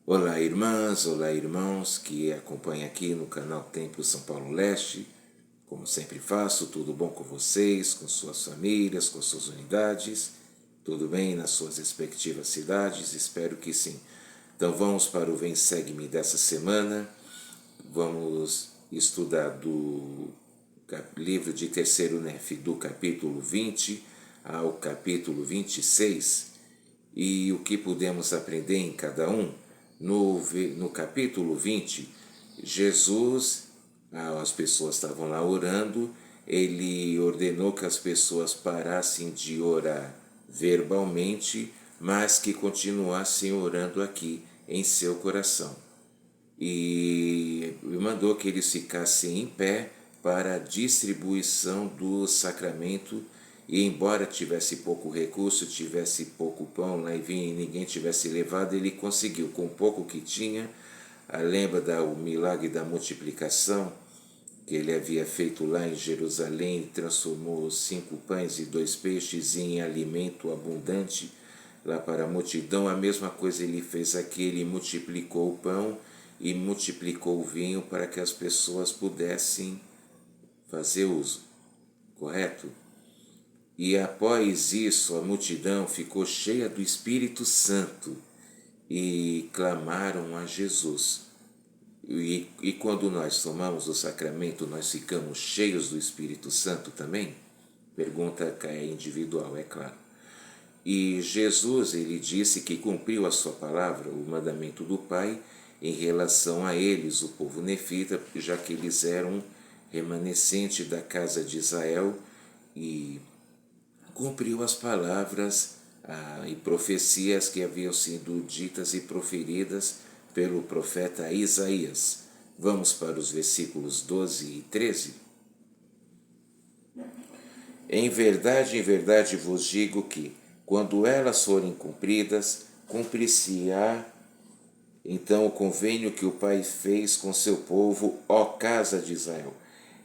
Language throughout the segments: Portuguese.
Olá, irmãs, olá, irmãos que acompanham aqui no canal Templo São Paulo Leste. Como sempre faço, tudo bom com vocês, com suas famílias, com suas unidades? Tudo bem nas suas respectivas cidades? Espero que sim. Então vamos para o Vem Segue-me dessa semana. Vamos estudar do livro de Terceiro Nef, do capítulo 20 ao capítulo 26. E o que podemos aprender em cada um? No capítulo 20, Jesus, as pessoas estavam lá orando, ele ordenou que as pessoas parassem de orar verbalmente, mas que continuassem orando aqui em seu coração. E mandou que eles ficassem em pé para a distribuição do sacramento. E embora tivesse pouco recurso, tivesse pouco pão lá e vinho e ninguém tivesse levado, ele conseguiu, com o pouco que tinha, lembra do milagre da multiplicação que ele havia feito lá em Jerusalém, transformou 5 pães e 2 peixes em alimento abundante lá para a multidão. A mesma coisa ele fez aqui, ele multiplicou o pão e multiplicou o vinho para que as pessoas pudessem fazer uso, correto? E após isso, a multidão ficou cheia do Espírito Santo e clamaram a Jesus. E quando nós tomamos o sacramento, nós ficamos cheios do Espírito Santo também? Pergunta individual, é claro. E Jesus, ele disse que cumpriu a sua palavra, o mandamento do Pai, em relação a eles, o povo nefita, já que eles eram remanescente da casa de Israel, e cumpriu as palavras e profecias que haviam sido ditas e proferidas pelo profeta Isaías. Vamos para os versículos 12 e 13. Em verdade vos digo que, quando elas forem cumpridas, cumprir-se-á então o convênio que o Pai fez com seu povo, ó casa de Israel.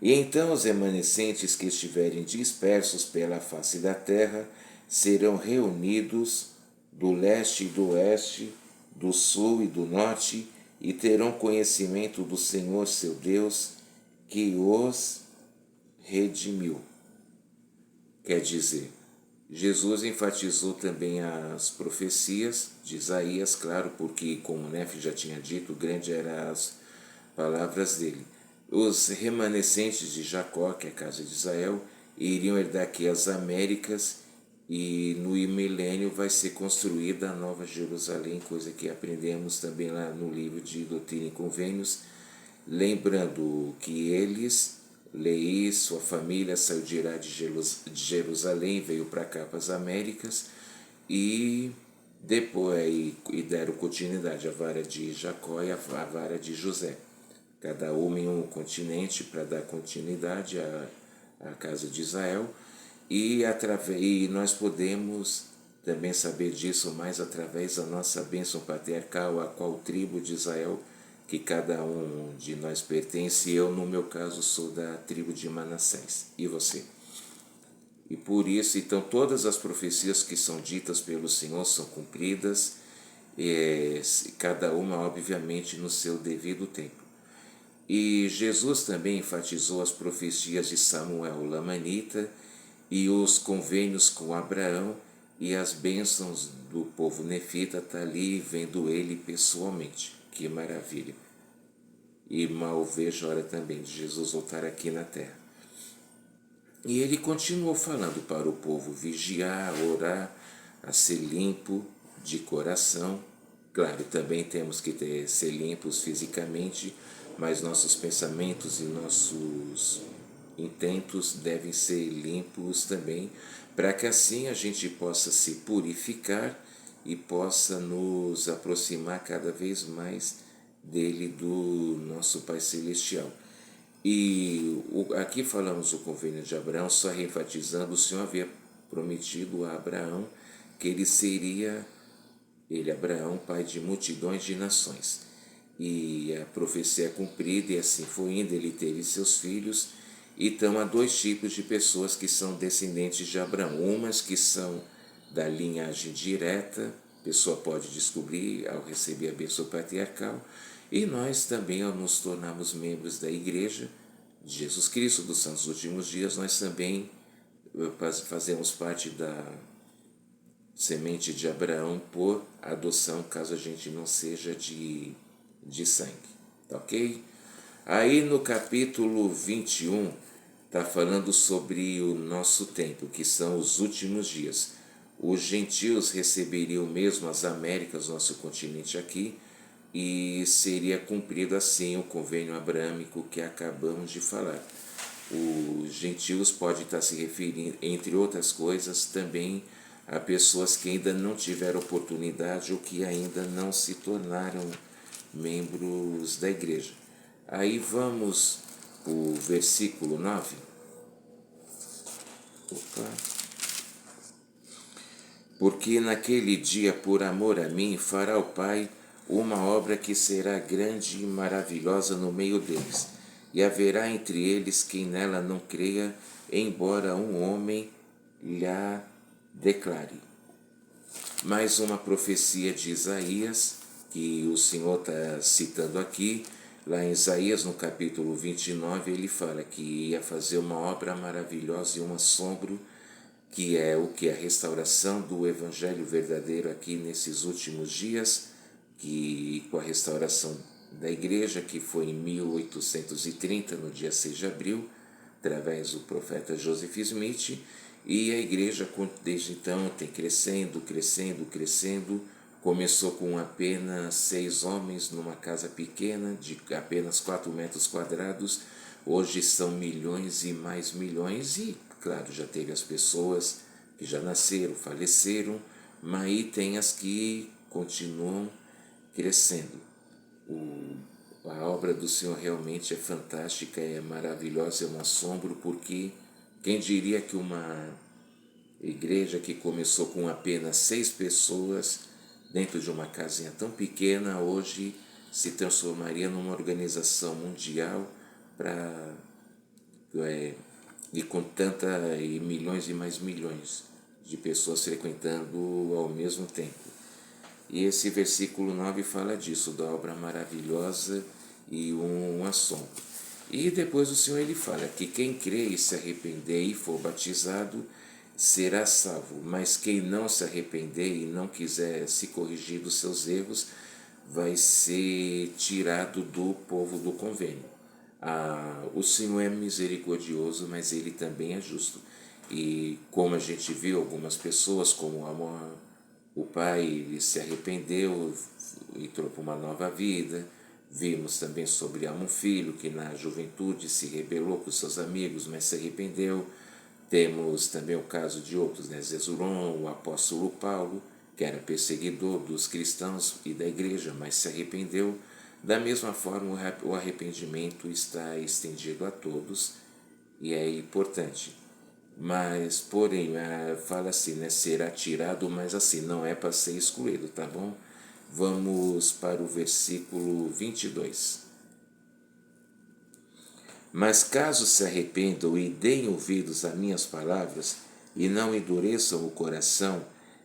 E então os remanescentes que estiverem dispersos pela face da terra serão reunidos do leste e do oeste, do sul e do norte, e terão conhecimento do Senhor seu Deus, que os redimiu. Quer dizer, Jesus enfatizou também as profecias de Isaías, claro, porque, como Nef já tinha dito, grande eram as palavras dele. Os remanescentes de Jacó, que é a casa de Israel, iriam herdar aqui as Américas, e no milênio vai ser construída a Nova Jerusalém, coisa que aprendemos também lá no livro de Doutrina e Convênios, lembrando que eles, Leí, sua família saiu de Irá de Jerusalém, veio para cá, para as Américas, e depois e deram continuidade à vara de Jacó e à vara de José, cada uma em um continente para dar continuidade à casa de Israel, e nós podemos também saber disso mais através da nossa bênção patriarcal, a qual tribo de Israel que cada um de nós pertence. Eu, no meu caso, sou da tribo de Manassés. E você? E por isso, então, todas as profecias que são ditas pelo Senhor são cumpridas, cada uma, obviamente, no seu devido tempo. E Jesus também enfatizou as profecias de Samuel Lamanita e os convênios com Abraão e as bênçãos do povo nefita, está ali vendo ele pessoalmente. Que maravilha! E mal vejo a hora também de Jesus voltar aqui na terra. E ele continuou falando para o povo vigiar, orar, a ser limpo de coração. Claro, também temos que ser limpos fisicamente, mas nossos pensamentos e nossos intentos devem ser limpos também, para que assim a gente possa se purificar e possa nos aproximar cada vez mais dele, do nosso Pai Celestial. E aqui falamos o convênio de Abraão, só reenfatizando, o Senhor havia prometido a Abraão que ele seria, Abraão, pai de multidões de nações. E a profecia é cumprida, e assim foi indo, ele teve seus filhos. Então há dois tipos de pessoas que são descendentes de Abraão, umas que são da linhagem direta a pessoa pode descobrir ao receber a bênção patriarcal, e nós também, ao nos tornarmos membros da Igreja de Jesus Cristo dos Santos Últimos Dias, nós também fazemos parte da semente de Abraão por adoção, caso a gente não seja de sangue, tá ok? Aí no capítulo 21, está falando sobre o nosso tempo, que são os últimos dias. Os gentios receberiam mesmo as Américas, nosso continente aqui, e seria cumprido assim o convênio abrâmico que acabamos de falar. Os gentios podem estar se referindo, entre outras coisas, também a pessoas que ainda não tiveram oportunidade ou que ainda não se tornaram membros da igreja. Aí vamos para o versículo 9. Porque naquele dia, por amor a mim, fará o Pai uma obra que será grande e maravilhosa no meio deles, e haverá entre eles quem nela não creia, embora um homem lhe declare. Mais uma profecia de Isaías, que o Senhor está citando aqui. Lá em Isaías, no capítulo 29, ele fala que ia fazer uma obra maravilhosa e um assombro, que é o que? A restauração do Evangelho verdadeiro aqui nesses últimos dias, que com a restauração da igreja, que foi em 1830, no dia 6 de abril, através do profeta Joseph Smith, e a igreja desde então tem crescendo. Começou com apenas 6 homens numa casa pequena de apenas 4 metros quadrados, hoje são milhões e mais milhões, e claro, já teve as pessoas que já nasceram, faleceram, mas aí tem as que continuam crescendo. A obra do Senhor realmente é fantástica, é maravilhosa, é um assombro, porque quem diria que uma igreja que começou com apenas 6 pessoas dentro de uma casinha tão pequena, hoje se transformaria numa organização mundial e com e milhões e mais milhões de pessoas frequentando ao mesmo tempo. E esse versículo 9 fala disso, da obra maravilhosa e um assombro. E depois o Senhor ele fala que quem crê e se arrepender e for batizado será salvo, mas quem não se arrepender e não quiser se corrigir dos seus erros vai ser tirado do povo do convênio. O Senhor é misericordioso, mas ele também é justo. E como a gente viu, algumas pessoas, como o pai, ele se arrependeu e entrou para uma nova vida. Vimos também sobre Amon filho, que na juventude se rebelou com seus amigos, mas se arrependeu. Temos também o caso de outros, Zezuron, o apóstolo Paulo, que era perseguidor dos cristãos e da igreja, mas se arrependeu. Da mesma forma, o arrependimento está estendido a todos e é importante. Mas, porém, fala assim, será tirado, mas assim, não é para ser excluído, tá bom? Vamos para o versículo 22. Mas caso se arrependam e deem ouvidos a minhas palavras, e não endureçam o coração,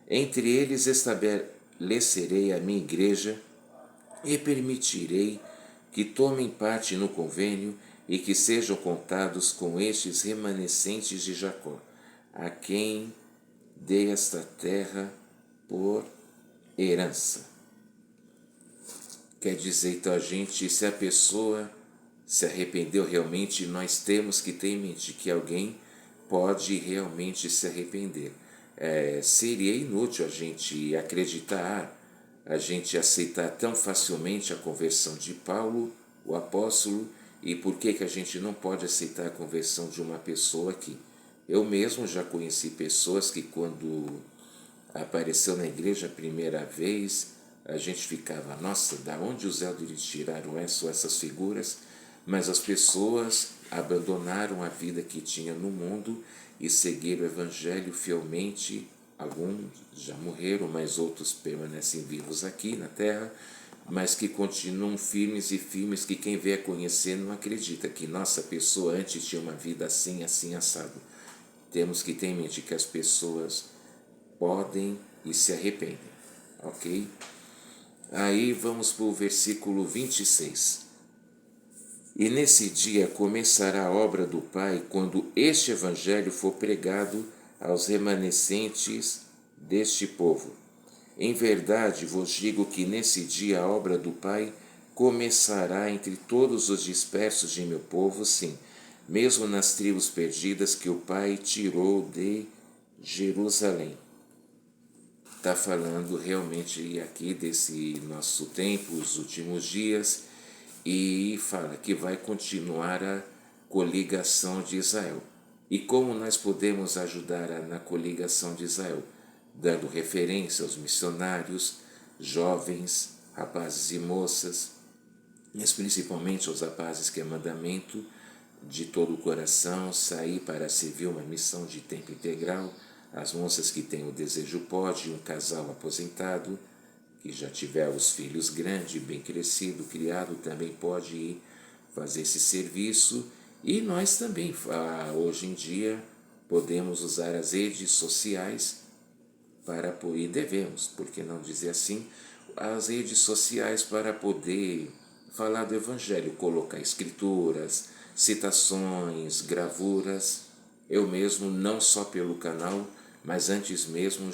entre eles estabelecerei a minha igreja e permitirei que tomem parte no convênio e que sejam contados com estes remanescentes de Jacó, a quem dei esta terra por herança. Quer dizer, então, se a pessoa se arrependeu realmente, nós temos que ter em mente que alguém pode realmente se arrepender. Seria inútil a gente acreditar, a gente aceitar tão facilmente a conversão de Paulo, o apóstolo, e por que a gente não pode aceitar a conversão de uma pessoa aqui? Eu mesmo já conheci pessoas que, quando apareceu na igreja a primeira vez, a gente ficava, nossa, da onde os elders tiraram essas figuras? Mas as pessoas abandonaram a vida que tinham no mundo e seguiram o Evangelho fielmente. Alguns já morreram, mas outros permanecem vivos aqui na terra, mas que continuam firmes e firmes, que quem vier conhecer não acredita que nossa pessoa antes tinha uma vida assim, assim, assado. Temos que ter em mente que as pessoas podem e se arrependem. ok? Aí vamos para o versículo 26. E nesse dia começará a obra do Pai, quando este evangelho for pregado aos remanescentes deste povo. Em verdade vos digo que nesse dia a obra do Pai começará entre todos os dispersos de meu povo, sim, mesmo nas tribos perdidas que o Pai tirou de Jerusalém. Está falando realmente aqui desse nosso tempo, os últimos dias, e fala que vai continuar a coligação de Israel. E como nós podemos ajudar na coligação de Israel? Dando referência aos missionários, jovens, rapazes e moças, mas principalmente aos rapazes que é mandamento de todo o coração sair para servir uma missão de tempo integral, as moças que têm o desejo pode, um casal aposentado, que já tiver os filhos grandes, bem crescido, criado, também pode ir fazer esse serviço. E nós também, hoje em dia, podemos usar as redes sociais para, e devemos, por que não dizer assim, as redes sociais para poder falar do Evangelho, colocar escrituras, citações, gravuras. Eu mesmo, não só pelo canal, mas antes mesmo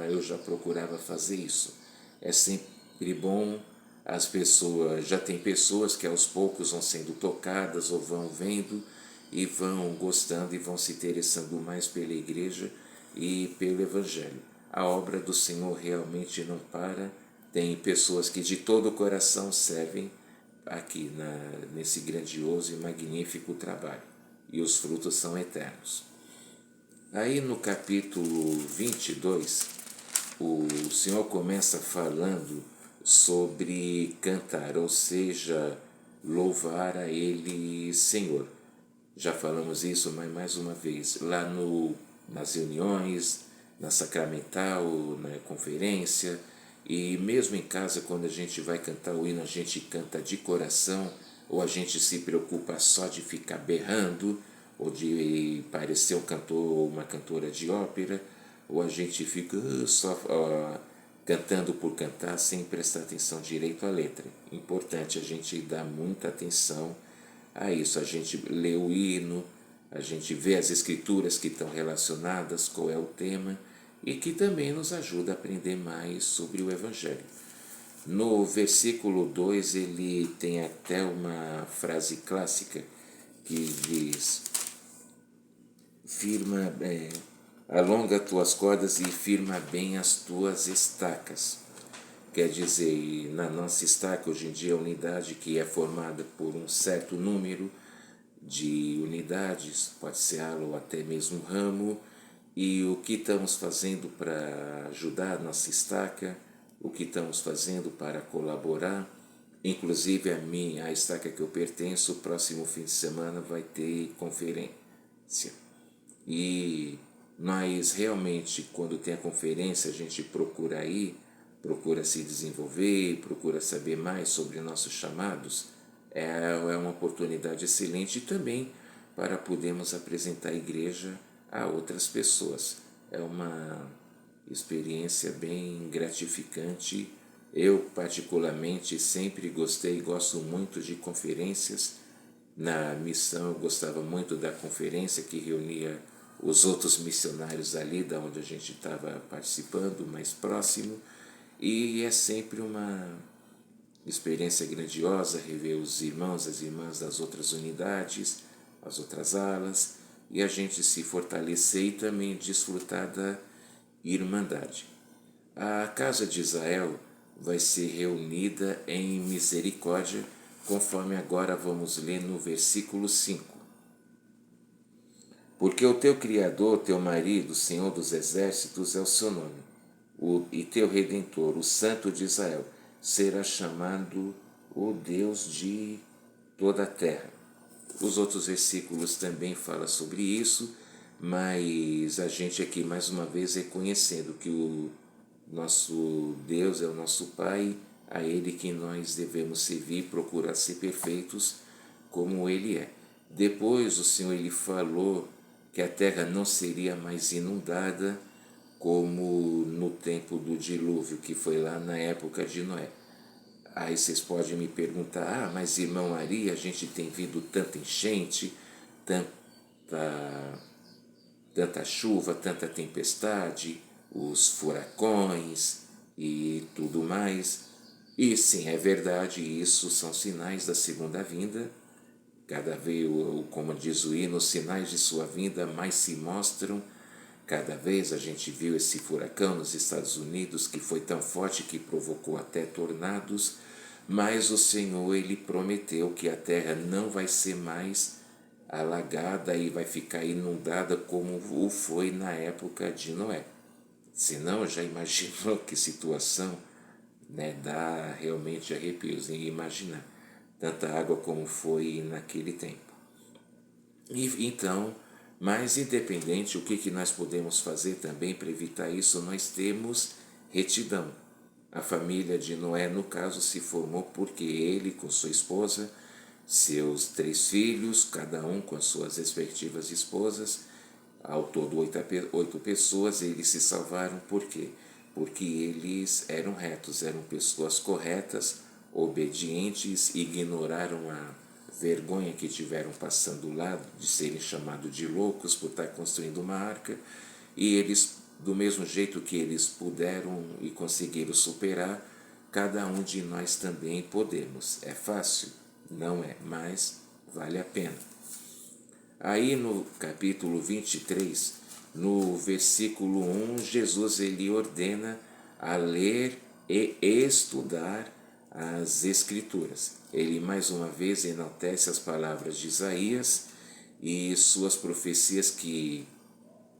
eu já procurava fazer isso. É sempre bom, as pessoas, já tem pessoas que aos poucos vão sendo tocadas ou vão vendo e vão gostando e vão se interessando mais pela igreja e pelo Evangelho. A obra do Senhor realmente não para, tem pessoas que de todo o coração servem aqui nesse grandioso e magnífico trabalho, e os frutos são eternos. Aí no capítulo 22, o Senhor começa falando sobre cantar, ou seja, louvar a Ele Senhor. Já falamos isso, mas mais uma vez, lá nas reuniões, na sacramental, na conferência, e mesmo em casa, quando a gente vai cantar o hino, a gente canta de coração, ou a gente se preocupa só de ficar berrando, ou de parecer um cantor ou uma cantora de ópera, ou a gente fica só cantando por cantar sem prestar atenção direito à letra. Importante a gente dar muita atenção a isso. A gente lê o hino, a gente vê as escrituras que estão relacionadas, qual é o tema, e que também nos ajuda a aprender mais sobre o Evangelho. No versículo 2 ele tem até uma frase clássica que diz: firma, alonga tuas cordas e firma bem as tuas estacas. Quer dizer, na nossa estaca hoje em dia a unidade que é formada por um certo número de unidades, pode ser ala ou até mesmo ramo, e o que estamos fazendo para ajudar a nossa estaca, o que estamos fazendo para colaborar. Inclusive a estaca que eu pertenço, o próximo fim de semana vai ter conferência. E nós realmente, quando tem a conferência, a gente procura ir, procura se desenvolver, procura saber mais sobre nossos chamados. É uma oportunidade excelente também para podermos apresentar a igreja a outras pessoas. É uma experiência bem gratificante. Eu, particularmente, sempre gostei e gosto muito de conferências. Na missão, eu gostava muito da conferência que reunia os outros missionários ali, da onde a gente estava participando, mais próximo. E é sempre uma experiência grandiosa rever os irmãos, as irmãs das outras unidades, as outras alas, e a gente se fortalecer e também desfrutar da irmandade. A casa de Israel vai ser reunida em misericórdia, conforme agora vamos ler no versículo 5. Porque o teu Criador, teu marido, Senhor dos Exércitos, é o seu nome, e teu Redentor, o Santo de Israel, será chamado o Deus de toda a terra. Os outros versículos também falam sobre isso, mas a gente aqui mais uma vez reconhecendo que o nosso Deus é o nosso Pai, a Ele que nós devemos servir, procurar ser perfeitos como Ele é. Depois o Senhor ele falou que a terra não seria mais inundada como no tempo do dilúvio, que foi lá na época de Noé. Aí vocês podem me perguntar, mas irmão Ari, a gente tem visto tanta enchente, tanta chuva, tanta tempestade, os furacões e tudo mais. E sim, é verdade, isso são sinais da segunda vinda. Cada vez, como diz o hino, os sinais de sua vinda mais se mostram. Cada vez a gente viu esse furacão nos Estados Unidos, que foi tão forte que provocou até tornados, mas o Senhor, ele prometeu que a terra não vai ser mais alagada e vai ficar inundada como o foi na época de Noé. Senão, já imaginou que situação, né? Dá realmente arrepios em imaginar tanta água como foi naquele tempo. E então, mas independente, o que nós podemos fazer também para evitar isso? Nós temos retidão. A família de Noé, no caso, se formou porque ele, com sua esposa, seus 3 filhos, cada um com as suas respectivas esposas, ao todo 8 pessoas, eles se salvaram. Por quê? Porque eles eram retos, eram pessoas corretas, obedientes, ignoraram a vergonha que tiveram passando lá de serem chamados de loucos por estar construindo uma arca, e eles, do mesmo jeito que eles puderam e conseguiram superar, cada um de nós também podemos. É fácil? Não é, mas vale a pena. Aí no capítulo 23, no versículo 1, Jesus ele ordena a ler e estudar as Escrituras. Ele mais uma vez enaltece as palavras de Isaías e suas profecias, que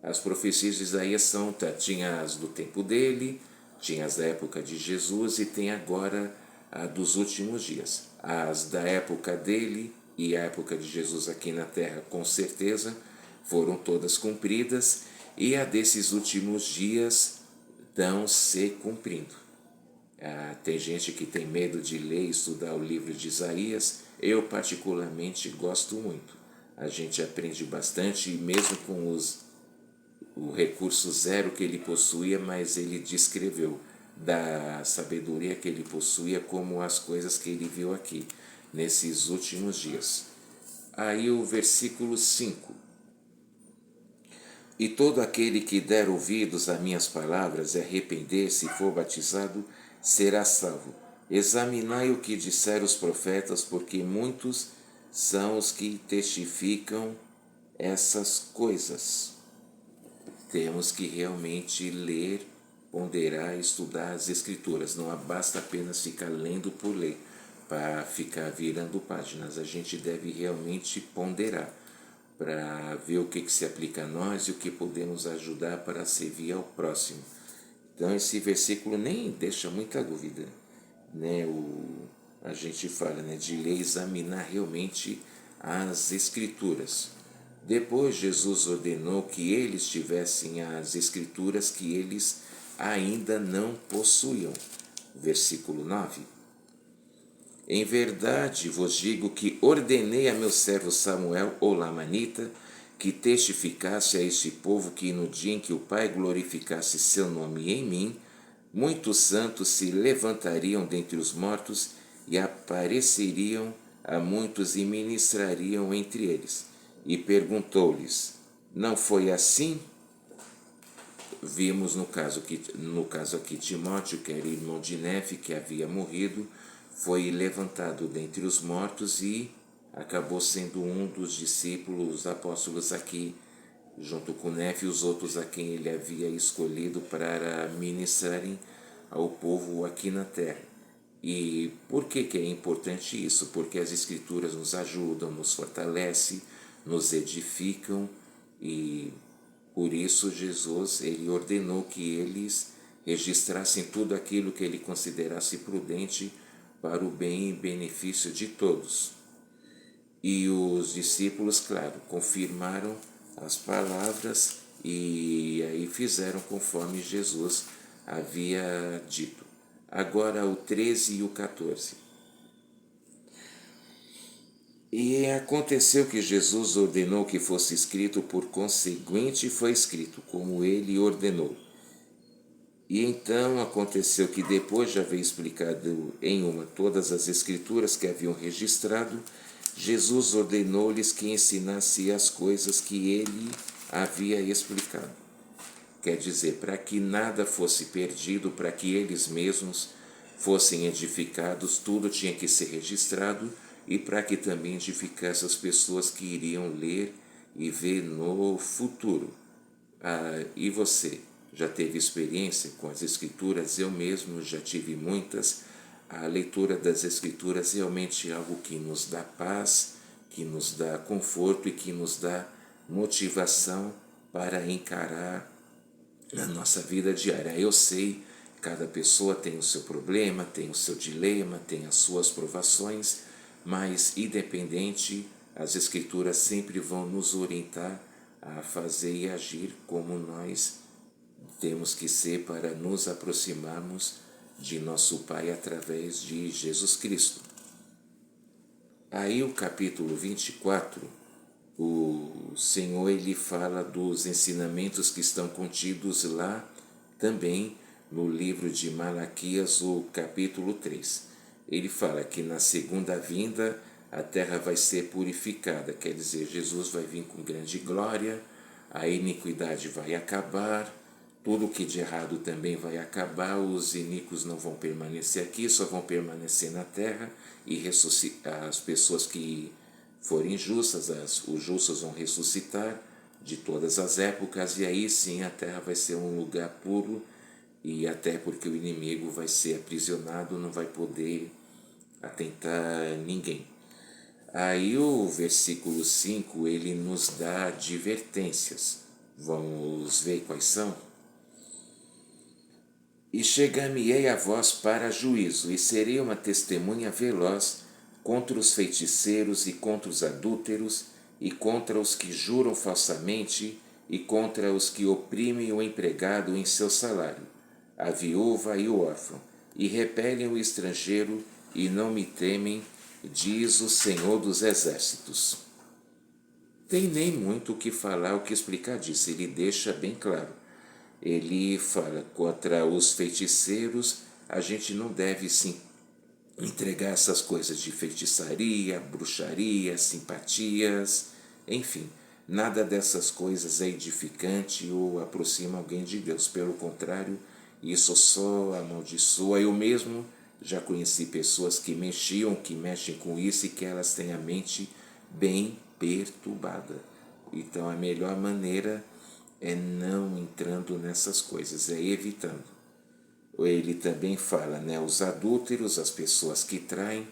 as profecias de Isaías tinha as do tempo dele, tinha as da época de Jesus e tem agora a dos últimos dias. As da época dele e a época de Jesus aqui na terra, com certeza, foram todas cumpridas, e a desses últimos dias estão se cumprindo. Tem gente que tem medo de ler e estudar o livro de Isaías. Eu particularmente gosto muito. A gente aprende bastante, mesmo com o recurso zero que ele possuía, mas ele descreveu da sabedoria que ele possuía como as coisas que ele viu aqui, nesses últimos dias. Aí o versículo 5. E todo aquele que der ouvidos a minhas palavras e arrepender-se e for batizado, será salvo. Examinai o que disseram os profetas, porque muitos são os que testificam essas coisas. Temos que realmente ler, ponderar, estudar as Escrituras. Não basta apenas ficar lendo por ler, para ficar virando páginas. A gente deve realmente ponderar, para ver o que se aplica a nós e o que podemos ajudar para servir ao próximo. Então esse versículo nem deixa muita dúvida, né? A gente fala, né, de ler e examinar realmente as Escrituras. Depois Jesus ordenou que eles tivessem as Escrituras que eles ainda não possuíam. Versículo 9. Em verdade vos digo que ordenei a meu servo Samuel, o Lamanita, que testificasse a este povo que no dia em que o Pai glorificasse seu nome em mim, muitos santos se levantariam dentre os mortos e apareceriam a muitos e ministrariam entre eles. E perguntou-lhes: não foi assim? Vimos no caso aqui Timóteo, que era irmão de Nefe, que havia morrido, foi levantado dentre os mortos e acabou sendo um dos discípulos, os apóstolos aqui, junto com Nefe e os outros a quem ele havia escolhido para ministrarem ao povo aqui na terra. E por que é importante isso? Porque as Escrituras nos ajudam, nos fortalecem, nos edificam, e por isso Jesus ele ordenou que eles registrassem tudo aquilo que ele considerasse prudente para o bem e benefício de todos. E os discípulos, claro, confirmaram as palavras e aí fizeram conforme Jesus havia dito. Agora o 13 e o 14. E aconteceu que Jesus ordenou que fosse escrito, por conseguinte foi escrito, como ele ordenou. E então aconteceu que depois de haver explicado em uma todas as escrituras que haviam registrado, Jesus ordenou-lhes que ensinasse as coisas que ele havia explicado. Quer dizer, para que nada fosse perdido, para que eles mesmos fossem edificados, tudo tinha que ser registrado e para que também edificasse as pessoas que iriam ler e ver no futuro. E você já teve experiência com as Escrituras? Eu mesmo já tive muitas. A leitura das Escrituras realmente é algo que nos dá paz, que nos dá conforto e que nos dá motivação para encarar a nossa vida diária. Eu sei, cada pessoa tem o seu problema, tem o seu dilema, tem as suas provações, mas independente, as Escrituras sempre vão nos orientar a fazer e agir como nós temos que ser para nos aproximarmos de nosso Pai através de Jesus Cristo. Aí o capítulo 24, o Senhor ele fala dos ensinamentos que estão contidos lá também no livro de Malaquias, o capítulo 3. Ele fala que na segunda vinda a terra vai ser purificada, quer dizer, Jesus vai vir com grande glória, a iniquidade vai acabar, tudo que de errado também vai acabar, os iníquos não vão permanecer aqui, só vão permanecer na terra, e as pessoas que forem justas, os justos vão ressuscitar de todas as épocas, e aí sim a terra vai ser um lugar puro, e até porque o inimigo vai ser aprisionado, não vai poder atentar ninguém. Aí o versículo 5, ele nos dá advertências. Vamos ver quais são? E chegar-me-ei a vós para juízo, e serei uma testemunha veloz contra os feiticeiros e contra os adúlteros, e contra os que juram falsamente, e contra os que oprimem o empregado em seu salário, a viúva e o órfão, e repelem o estrangeiro, e não me temem, diz o Senhor dos Exércitos. Tem nem muito o que falar, o que explicar disso, ele deixa bem claro. Ele fala, contra os feiticeiros, a gente não deve sim entregar essas coisas de feitiçaria, bruxaria, simpatias, enfim, nada dessas coisas é edificante ou aproxima alguém de Deus. Pelo contrário, isso só amaldiçoa. Eu mesmo já conheci pessoas que mexem com isso e que elas têm a mente bem perturbada. Então a melhor maneira é não entrando nessas coisas, é evitando. Ele também fala, né, os adúlteros, as pessoas que traem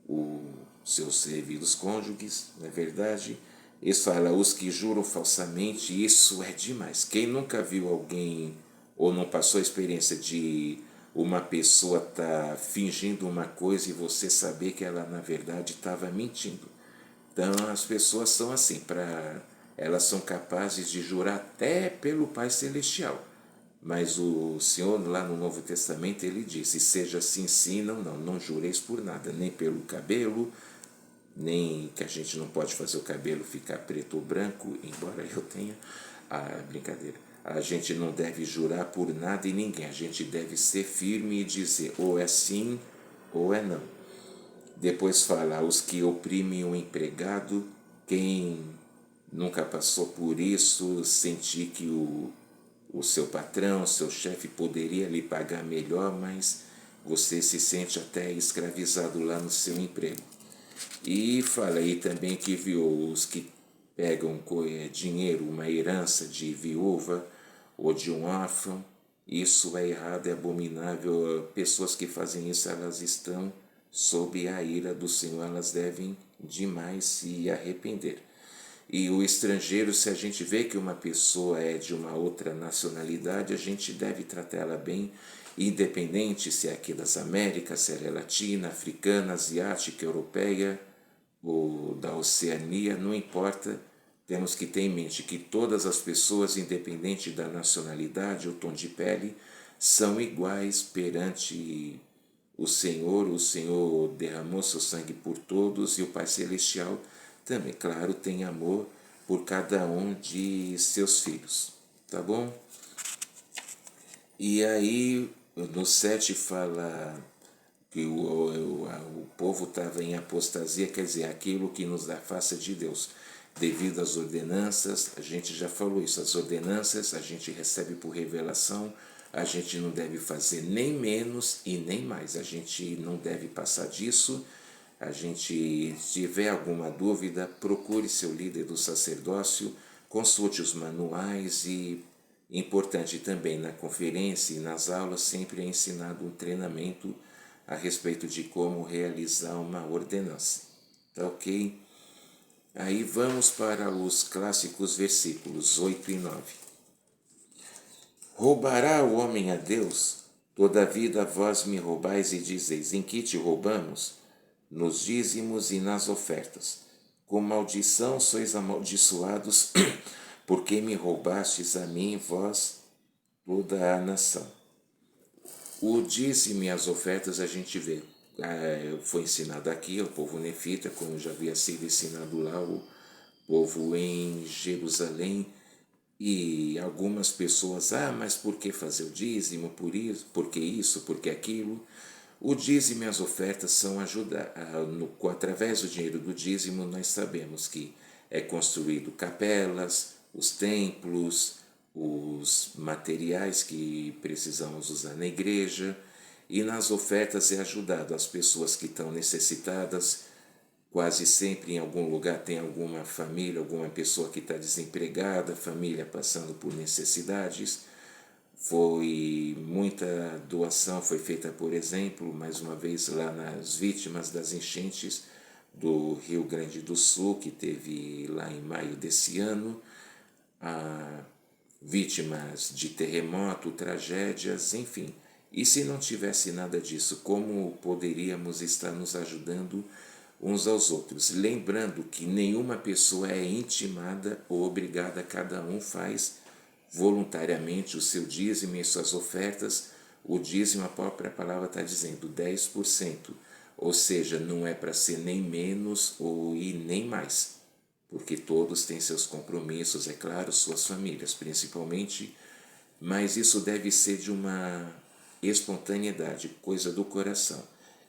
os seus devidos cônjuges, não é verdade? Ele fala, os que juram falsamente, isso é demais. Quem nunca viu alguém ou não passou a experiência de uma pessoa estar fingindo uma coisa e você saber que ela na verdade estava mentindo? Então as pessoas são assim, elas são capazes de jurar até pelo Pai Celestial. Mas o Senhor lá no Novo Testamento ele disse, seja assim sim, não jureis por nada, nem pelo cabelo, nem que a gente não pode fazer o cabelo ficar preto ou branco, embora eu tenha a brincadeira. A gente não deve jurar por nada e ninguém, a gente deve ser firme e dizer ou é sim ou é não. Depois fala, os que oprimem o empregado, quem nunca passou por isso, sentir que o seu patrão, o seu chefe poderia lhe pagar melhor, mas você se sente até escravizado lá no seu emprego. E fala aí também que os que pegam dinheiro, uma herança de viúva ou de um órfão, isso é errado, é abominável. Pessoas que fazem isso, elas estão sob a ira do Senhor, elas devem demais se arrepender. E o estrangeiro, se a gente vê que uma pessoa é de uma outra nacionalidade, a gente deve tratá-la bem, independente se é aqui das Américas, se ela é latina, africana, asiática, europeia ou da Oceania, não importa. Temos que ter em mente que todas as pessoas, independente da nacionalidade ou tom de pele, são iguais perante o Senhor derramou seu sangue por todos e o Pai Celestial também, claro, tem amor por cada um de seus filhos, tá bom? E aí, no 7 fala que o povo estava em apostasia, quer dizer, aquilo que nos afasta de Deus. Devido às ordenanças, a gente já falou isso, as ordenanças a gente recebe por revelação, a gente não deve fazer nem menos e nem mais, a gente não deve passar disso. A gente, se tiver alguma dúvida, procure seu líder do sacerdócio, consulte os manuais e, importante também, na conferência e nas aulas sempre é ensinado um treinamento a respeito de como realizar uma ordenança. Tá ok? Aí vamos para os clássicos versículos 8 e 9. Roubará o homem a Deus? Todavia vós me roubais e dizeis, em que te roubamos? Nos dízimos e nas ofertas. Com maldição sois amaldiçoados, porque me roubastes a mim, vós, toda a nação. O dízimo e as ofertas a gente vê, foi ensinado aqui ao povo nefita, como já havia sido ensinado lá o povo em Jerusalém, e algumas pessoas, mas por que fazer o dízimo? Por que isso? Por que aquilo? O dízimo e as ofertas são ajudar, através do dinheiro do dízimo nós sabemos que é construído capelas, os templos, os materiais que precisamos usar na igreja, e nas ofertas é ajudado as pessoas que estão necessitadas. Quase sempre em algum lugar tem alguma família, alguma pessoa que está desempregada, família passando por necessidades. Foi muita doação foi feita, por exemplo, mais uma vez lá nas vítimas das enchentes do Rio Grande do Sul, que teve lá em maio desse ano, vítimas de terremoto, tragédias, enfim. E se não tivesse nada disso, como poderíamos estar nos ajudando uns aos outros? Lembrando que nenhuma pessoa é intimada ou obrigada, cada um faz voluntariamente o seu dízimo e suas ofertas. O dízimo, a própria palavra está dizendo, 10%. Ou seja, não é para ser nem menos ou e nem mais, porque todos têm seus compromissos, é claro, suas famílias principalmente, mas isso deve ser de uma espontaneidade, coisa do coração.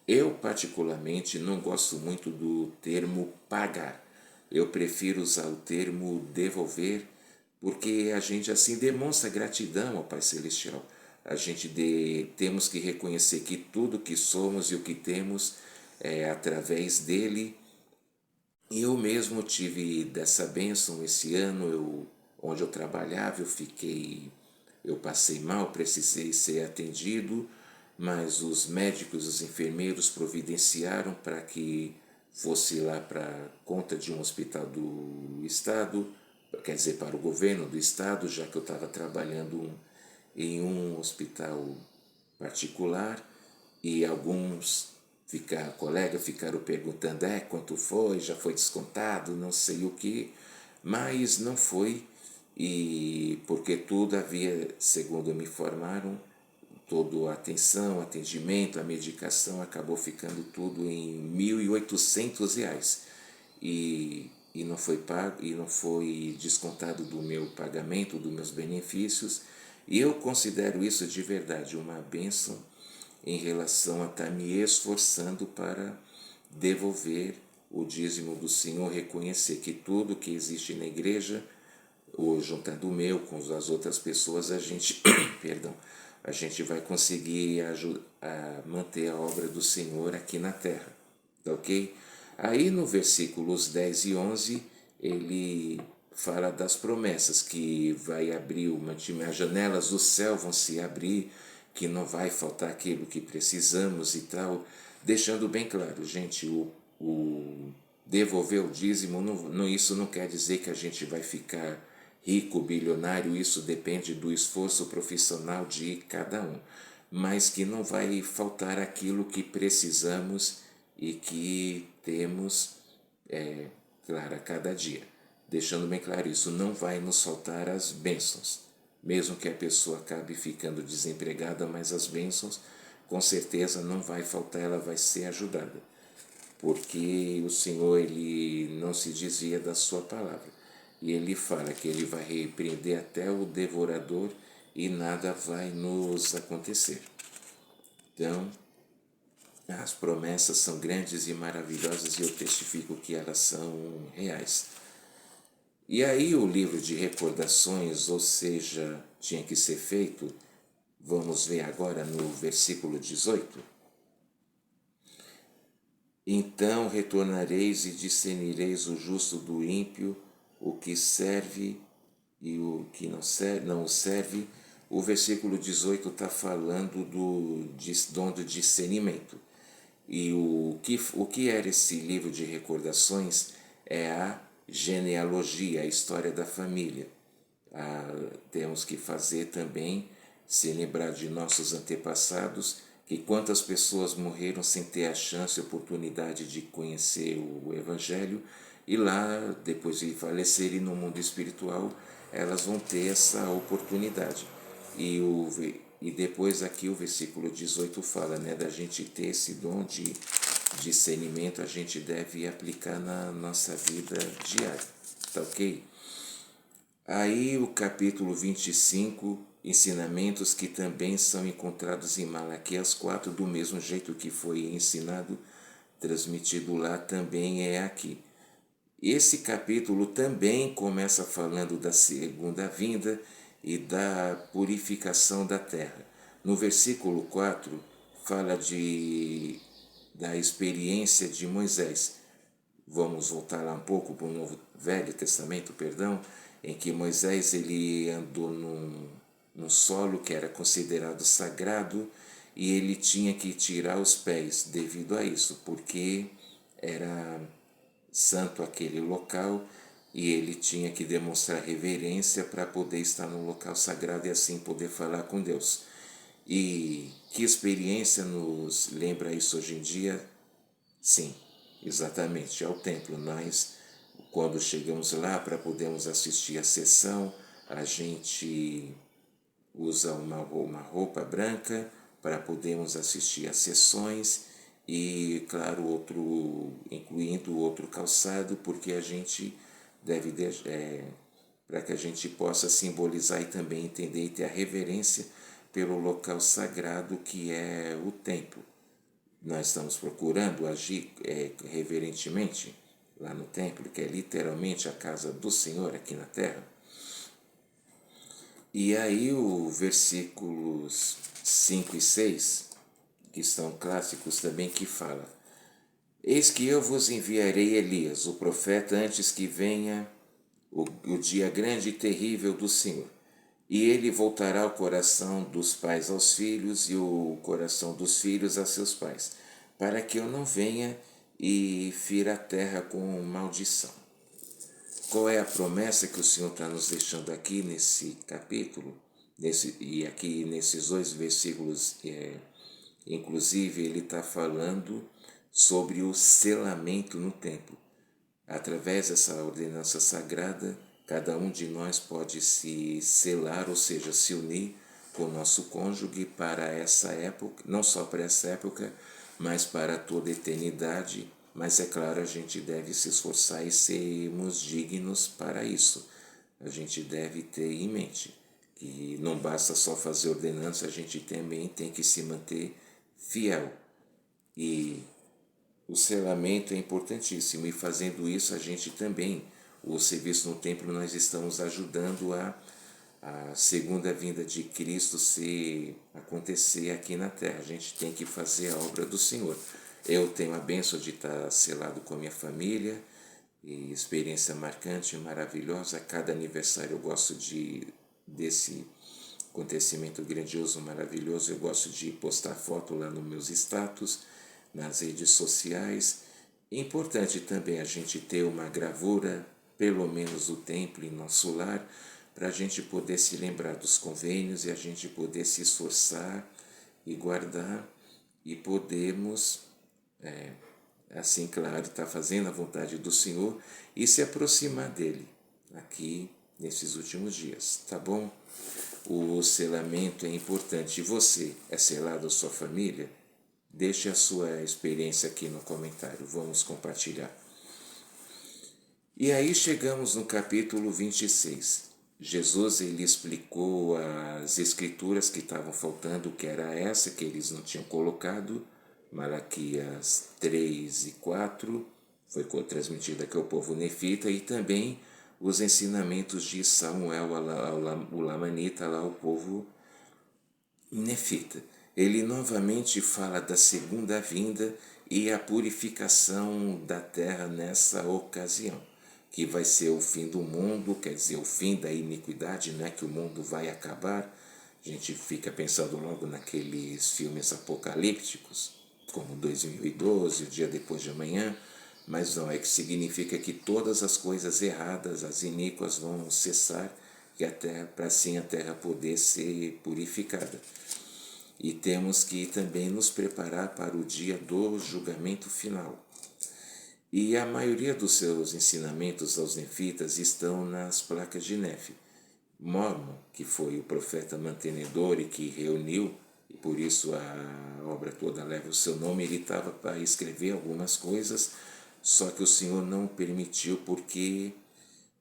Eu, particularmente, não gosto muito do termo pagar. Eu prefiro usar o termo devolver, porque a gente assim demonstra gratidão ao Pai Celestial. Temos que reconhecer que tudo que somos e o que temos é através dele. E eu mesmo tive dessa bênção esse ano, onde eu trabalhava, eu passei mal, precisei ser atendido, mas os médicos, os enfermeiros providenciaram para que fosse lá para conta de um hospital do estado, quer dizer, para o governo do estado, já que eu estava trabalhando em um hospital particular, e alguns colegas ficaram perguntando, quanto foi, já foi descontado, não sei o que, mas não foi, e porque tudo havia, segundo me informaram, toda a atenção, atendimento, a medicação acabou ficando tudo em R$ 1.800 e não foi pago e não foi descontado do meu pagamento, dos meus benefícios, e eu considero isso de verdade uma bênção em relação a estar me esforçando para devolver o dízimo do Senhor, reconhecer que tudo que existe na igreja, ou juntando o meu com as outras pessoas, a gente, perdão, a gente vai conseguir a manter a obra do Senhor aqui na terra, tá ok? Aí no versículos 10 e 11, ele fala das promessas, que vai abrir as janelas do céu vão se abrir, que não vai faltar aquilo que precisamos e tal, deixando bem claro, gente, o devolver o dízimo, isso não quer dizer que a gente vai ficar rico, bilionário, isso depende do esforço profissional de cada um, mas que não vai faltar aquilo que precisamos e que temos, claro, a cada dia. Deixando bem claro isso, não vai nos faltar as bênçãos, mesmo que a pessoa acabe ficando desempregada, mas as bênçãos com certeza não vai faltar, ela vai ser ajudada, porque o Senhor ele não se desvia da sua palavra, e ele fala que ele vai repreender até o devorador e nada vai nos acontecer. Então, as promessas são grandes e maravilhosas e eu testifico que elas são reais. E aí o livro de recordações, ou seja, tinha que ser feito, vamos ver agora no versículo 18. Então retornareis e discernireis o justo do ímpio, o que serve e o que não o serve. O versículo 18 está falando do dom do discernimento. E o que era esse livro de recordações é a genealogia, a história da família. Temos que fazer também, se lembrar de nossos antepassados, que quantas pessoas morreram sem ter a chance e oportunidade de conhecer o Evangelho, e lá, depois de falecerem no mundo espiritual, elas vão ter essa oportunidade. E depois aqui o versículo 18 fala, né, da gente ter esse dom de discernimento, a gente deve aplicar na nossa vida diária, tá ok? Aí o capítulo 25, ensinamentos que também são encontrados em Malaquias 4, do mesmo jeito que foi ensinado, transmitido lá, também é aqui. Esse capítulo também começa falando da segunda vinda e da purificação da terra. No versículo 4, fala da experiência de Moisés. Vamos voltar lá um pouco para o Novo Velho Testamento, perdão, em que Moisés ele andou num solo que era considerado sagrado e ele tinha que tirar os pés devido a isso, porque era santo aquele local e ele tinha que demonstrar reverência para poder estar no local sagrado e assim poder falar com Deus. E que experiência nos lembra isso hoje em dia? Sim, exatamente, ao templo. Nós, quando chegamos lá para podermos assistir a sessão, a gente usa uma roupa branca para podermos assistir às sessões e, claro, incluindo outro calçado, porque a gente deve, para que a gente possa simbolizar e também entender e ter a reverência pelo local sagrado que é o templo. Nós estamos procurando agir reverentemente lá no templo, que é literalmente a casa do Senhor aqui na terra. E aí os versículos 5 e 6, que são clássicos também, que fala: Eis que eu vos enviarei Elias, o profeta, antes que venha o dia grande e terrível do Senhor. E ele voltará o coração dos pais aos filhos e o coração dos filhos a seus pais, para que eu não venha e fira a terra com maldição. Qual é a promessa que o Senhor está nos deixando aqui nesse capítulo? E aqui nesses dois versículos, inclusive, ele está falando sobre o selamento no templo. Através dessa ordenança sagrada, cada um de nós pode se selar, ou seja, se unir com o nosso cônjuge para essa época, não só para essa época, mas para toda a eternidade. Mas é claro, a gente deve se esforçar e sermos dignos para isso. A gente deve ter em mente que não basta só fazer ordenança, a gente também tem que se manter fiel. E o selamento é importantíssimo e fazendo isso a gente também, o serviço no templo, nós estamos ajudando a segunda vinda de Cristo acontecer aqui na terra. A gente tem que fazer a obra do Senhor. Eu tenho a bênção de estar selado com a minha família, e experiência marcante, maravilhosa. A cada aniversário eu gosto desse acontecimento grandioso, maravilhoso. Eu gosto de postar foto lá nos meus status, nas redes sociais. É importante também a gente ter uma gravura, pelo menos do templo em nosso lar, para a gente poder se lembrar dos convênios e a gente poder se esforçar e guardar e podermos, assim, claro, estar fazendo a vontade do Senhor e se aproximar dele aqui nesses últimos dias, tá bom? O selamento é importante. E você é selado a sua família? Deixe a sua experiência aqui no comentário, vamos compartilhar. E aí chegamos no capítulo 26. Jesus ele explicou as escrituras que estavam faltando, que era essa que eles não tinham colocado, Malaquias 3 e 4, foi transmitida aqui ao povo nefita, e também os ensinamentos de Samuel, o Lamanita, lá ao povo nefita. Ele novamente fala da segunda vinda e a purificação da terra nessa ocasião, que vai ser o fim do mundo, quer dizer, o fim da iniquidade, não é que o mundo vai acabar. A gente fica pensando logo naqueles filmes apocalípticos, como 2012, o dia depois de amanhã, mas não, é que significa que todas as coisas erradas, as iníquas vão cessar, e até para assim a terra poder ser purificada. E temos que também nos preparar para o dia do julgamento final. E a maioria dos seus ensinamentos aos nefitas estão nas placas de Nefe. Mormon, que foi o profeta mantenedor e que reuniu, e por isso a obra toda leva o seu nome, ele estava para escrever algumas coisas, só que o Senhor não permitiu porque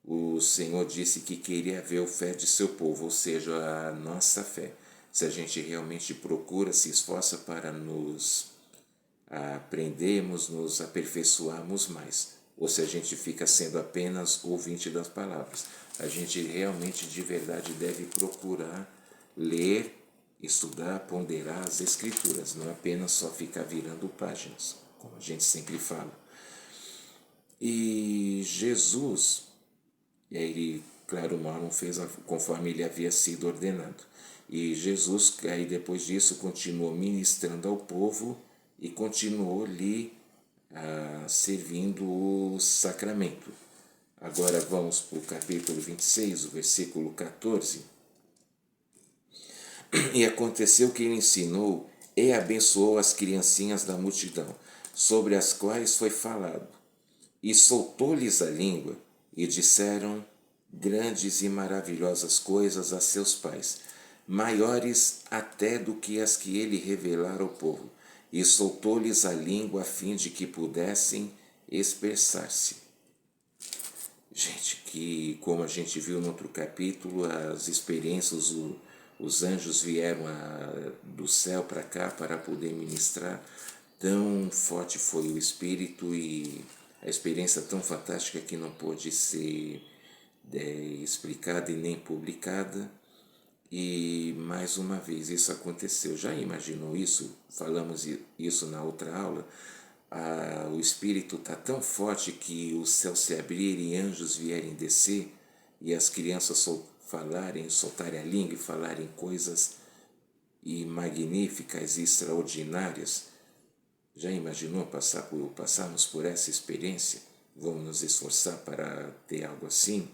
o Senhor disse que queria ver a fé de seu povo, ou seja, a nossa fé. Se a gente realmente procura, se esforça para nos aprendermos, nos aperfeiçoarmos mais, ou se a gente fica sendo apenas ouvinte das palavras. A gente realmente, de verdade, deve procurar ler, estudar, ponderar as Escrituras, não apenas só ficar virando páginas, como a gente sempre fala. E Jesus, e aí ele, claro, Marlon fez conforme ele havia sido ordenado. E Jesus, aí depois disso, continuou ministrando ao povo e continuou lhe servindo o sacramento. Agora vamos para o capítulo 26, o versículo 14. E aconteceu que ele ensinou e abençoou as criancinhas da multidão, sobre as quais foi falado, e soltou-lhes a língua, e disseram grandes e maravilhosas coisas a seus pais, maiores até do que as que ele revelara ao povo, e soltou-lhes a língua a fim de que pudessem expressar-se. Gente, que como a gente viu no outro capítulo, as experiências, os anjos vieram do céu para cá para poder ministrar. Tão forte foi o Espírito e a experiência tão fantástica que não pôde ser explicada e nem publicada. E mais uma vez isso aconteceu. Já imaginou isso? Falamos isso na outra aula. O Espírito está tão forte que o céu se abrir e anjos vierem descer e as crianças soltarem a língua e falarem coisas magníficas e extraordinárias. Já imaginou passarmos por essa experiência? Vamos nos esforçar para ter algo assim?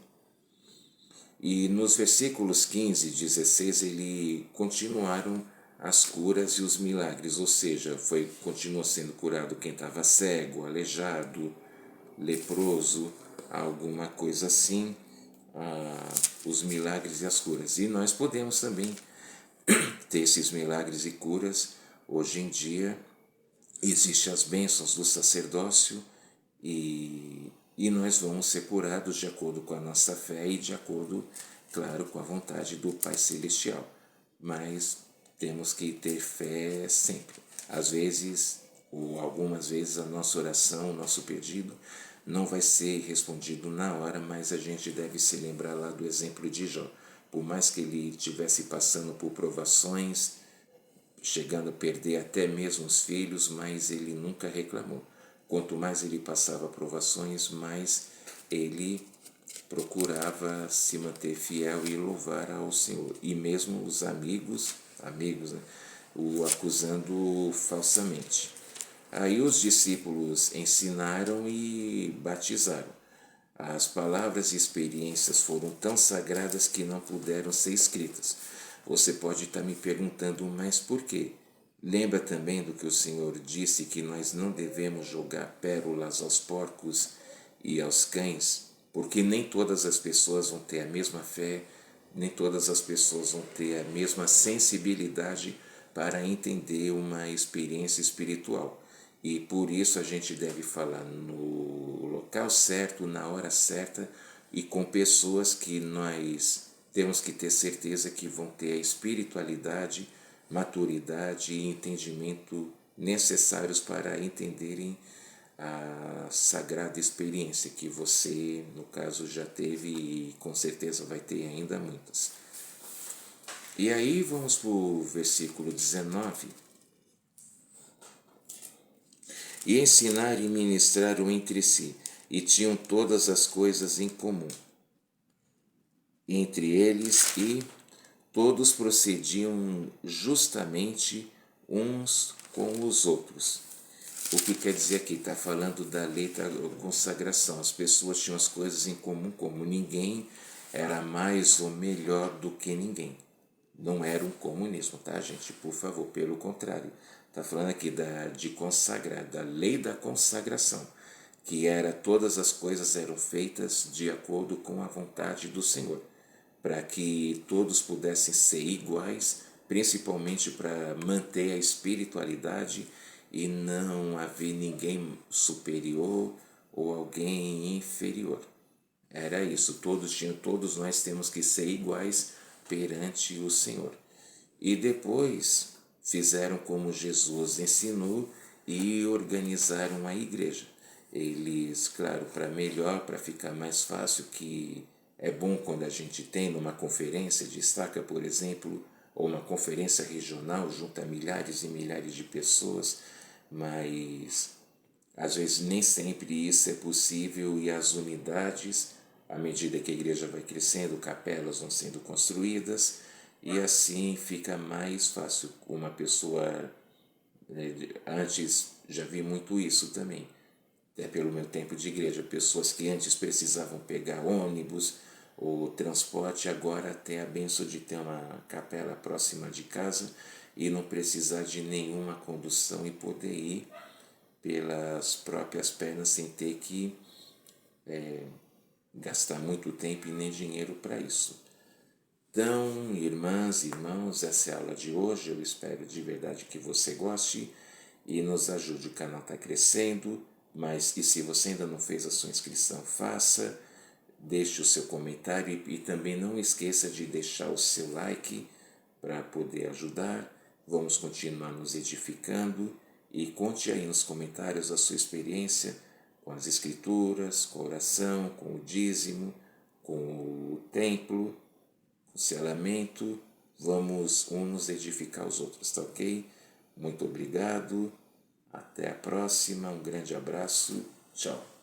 E nos versículos 15 e 16 ele continuaram as curas e os milagres, ou seja, continuou sendo curado quem estava cego, aleijado, leproso, alguma coisa assim, os milagres e as curas. E nós podemos também ter esses milagres e curas. Hoje em dia existem as bênçãos do sacerdócio e nós vamos ser curados de acordo com a nossa fé e de acordo, claro, com a vontade do Pai Celestial. Mas temos que ter fé sempre. Às vezes, ou algumas vezes, a nossa oração, o nosso pedido não vai ser respondido na hora, mas a gente deve se lembrar lá do exemplo de Jó. Por mais que ele estivesse passando por provações, chegando a perder até mesmo os filhos, mas ele nunca reclamou. Quanto mais ele passava provações, mais ele procurava se manter fiel e louvar ao Senhor. E mesmo os amigos, né, o acusando falsamente. Aí os discípulos ensinaram e batizaram. As palavras e experiências foram tão sagradas que não puderam ser escritas. Você pode estar me perguntando, mas por quê? Lembra também do que o Senhor disse, que nós não devemos jogar pérolas aos porcos e aos cães, porque nem todas as pessoas vão ter a mesma fé, nem todas as pessoas vão ter a mesma sensibilidade para entender uma experiência espiritual. E por isso a gente deve falar no local certo, na hora certa e com pessoas que nós temos que ter certeza que vão ter a espiritualidade, maturidade e entendimento necessários para entenderem a sagrada experiência que você, no caso, já teve e com certeza vai ter ainda muitas. E aí vamos para o versículo 19. E ensinaram e ministraram entre si, e tinham todas as coisas em comum entre eles, e todos procediam justamente uns com os outros. O que quer dizer aqui? Está falando da lei da consagração. As pessoas tinham as coisas em comum, como ninguém era mais ou melhor do que ninguém. Não era um comunismo, tá, gente? Por favor, pelo contrário. Está falando aqui de consagrar, da lei da consagração, que era todas as coisas eram feitas de acordo com a vontade do Senhor, para que todos pudessem ser iguais, principalmente para manter a espiritualidade e não haver ninguém superior ou alguém inferior. Era isso, todos nós temos que ser iguais perante o Senhor. E depois fizeram como Jesus ensinou e organizaram a igreja. Eles, claro, para melhor, para ficar mais fácil, que é bom quando a gente tem numa conferência, destaca, por exemplo, ou uma conferência regional, junta milhares e milhares de pessoas, mas às vezes nem sempre isso é possível e as unidades, à medida que a igreja vai crescendo, capelas vão sendo construídas e assim fica mais fácil. Uma pessoa, antes já vi muito isso também, até pelo meu tempo de igreja, pessoas que antes precisavam pegar ônibus ou transporte, agora tem a benção de ter uma capela próxima de casa e não precisar de nenhuma condução e poder ir pelas próprias pernas sem ter que gastar muito tempo e nem dinheiro para isso. Então, irmãs e irmãos, essa é a aula de hoje. Eu espero de verdade que você goste e nos ajude. O canal está crescendo, mas e se você ainda não fez a sua inscrição, faça, deixe o seu comentário e também não esqueça de deixar o seu like para poder ajudar. Vamos continuar nos edificando e conte aí nos comentários a sua experiência com as escrituras, com a oração, com o dízimo, com o templo, com o selamento. Vamos uns edificar os outros, tá ok? Muito obrigado, até a próxima, um grande abraço, tchau.